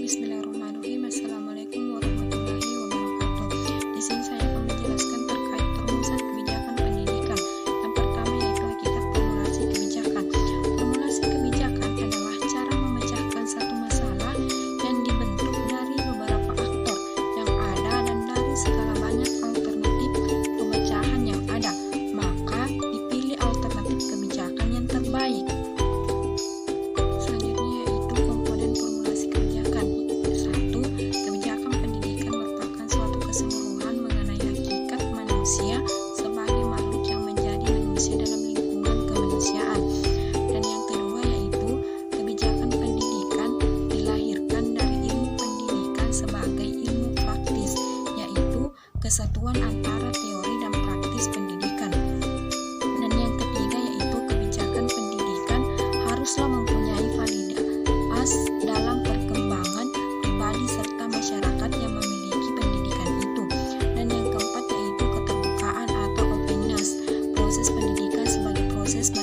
Bismillahirrahmanirrahim. Assalamualaikum warahmatullahi wabarakatuh. Di sini saya akan menjelaskan terkait perumusan kebijakan pendidikan. Yang pertama yaitu hakikat formulasi kebijakan. Formulasi kebijakan adalah cara memecahkan satu masalah yang dibentuk dari beberapa aktor yang ada dan dari segala banyak alternatif pemecahan yang ada, maka dipilih alternatif kebijakan yang terbaik. Sebagai makhluk yang menjadi manusia dalam lingkungan kemanusiaan. Dan yang kedua yaitu kebijakan pendidikan dilahirkan dari ilmu pendidikan sebagai ilmu praktis, yaitu kesatuan antara teori dan praktis pendidikan. Dan yang ketiga yaitu kebijakan pendidikan haruslah mempunyai validitas dalam perkembangan pribadi serta masyarakat yang memiliki pendidikan itu. Dan yang keempat proses pendidikan sebagai proses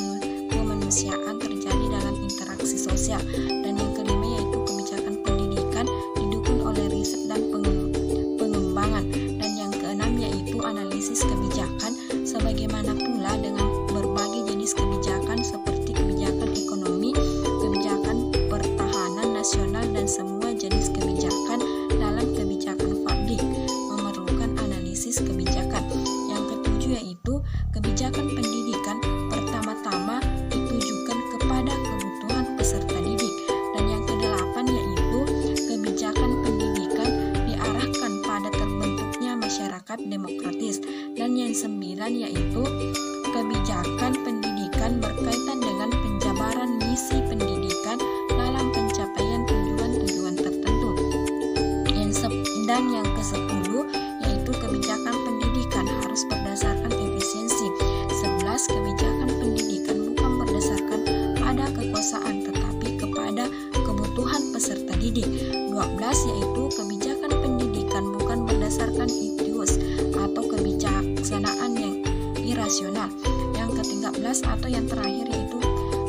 kemanusiaan terjadi dalam interaksi sosial. Dan yang kelima yaitu kebijakan pendidikan didukung oleh riset dan pengembangan. Dan yang keenam yaitu analisis kebijakan, sebagaimana pula dengan berbagai jenis kebijakan seperti kebijakan ekonomi, kebijakan pertahanan nasional, dan semua jenis kebijakan dalam kebijakan publik memerlukan analisis kebijakan. Yang ketujuh yaitu kebijakan pendidikan pertama-tama ditujukan kepada kebutuhan peserta didik. Dan yang kedelapan yaitu kebijakan pendidikan diarahkan pada terbentuknya masyarakat demokratis. Dan yang sembilan yaitu kebijakan pendidikan berkaitan dengan penjabaran misi pendidikan dalam pencapaian tujuan-tujuan tertentu. Dan yang ke-10 yaitu kebijakan pendidikan harus berdasarkan efisiensi. 11 kebijakan pendidikan bukan berdasarkan pada kekuasaan tetapi kepada kebutuhan peserta didik. 12 yaitu kebijakan pendidikan bukan berdasarkan ideus atau kebijaksanaan yang irasional. Yang ke-13 atau yang terakhir yaitu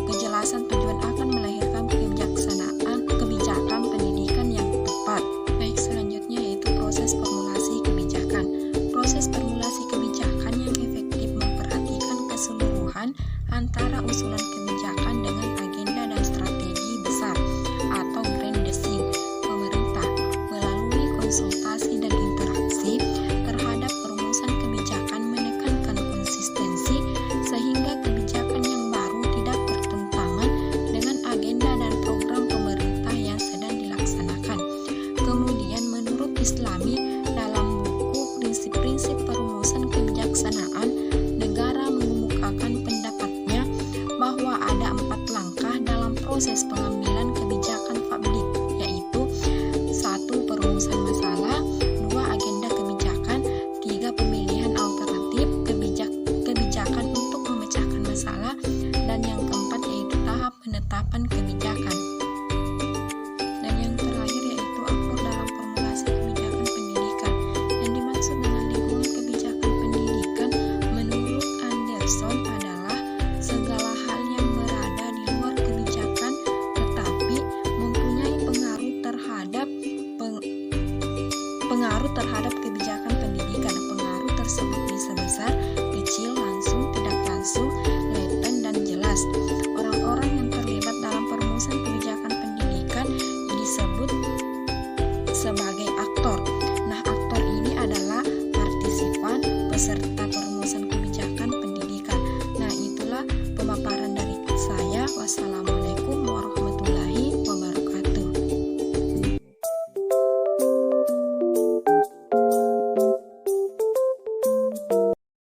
kejelasan tujuan akan melahirkan kebijakan pendidikan yang tepat. Baik, selanjutnya yaitu proses formulasi kebijakan. Proses formulasi kebijakan yang efektif memperhatikan keseluruhan antara usulan kebijakan dengan agenda dan strategi besar atau grand design pemerintah melalui konsultasi dan interaksi terhadap perumusan kebijakan, menekankan konsistensi sehingga kebijakan yang baru tidak bertentangan dengan agenda dan program pemerintah yang sedang dilaksanakan. Kemudian menurut Islami dalam buku Prinsip-prinsip Perumusan Kebijaksanaan, negara mengemukakan pendapatnya bahwa ada 4 langkah dalam proses pengambilan kebijakan publik, yaitu 1. Perumusan masalah, 2. Agenda kebijakan, 3. Pemilihan alternatif kebijakan untuk memecahkan masalah, dan yang keempat yaitu tahap penetapan kebijakan. Dan yang terakhir yaitu aktor dalam formulasi kebijakan pendidikan. Yang dimaksud dengan lingkungan kebijakan pendidikan menurut Anderson adalah segala hal yang berada di luar kebijakan tetapi mempunyai pengaruh terhadap kebijakan pendidikan. Pengaruh tersebut bisa besar, kecil, langsung, tidak langsung, laten, dan jelas. Orang-orang yang terlibat dalam perumusan kebijakan pendidikan disebut sebagai aktor. Nah, aktor ini adalah partisipan, peserta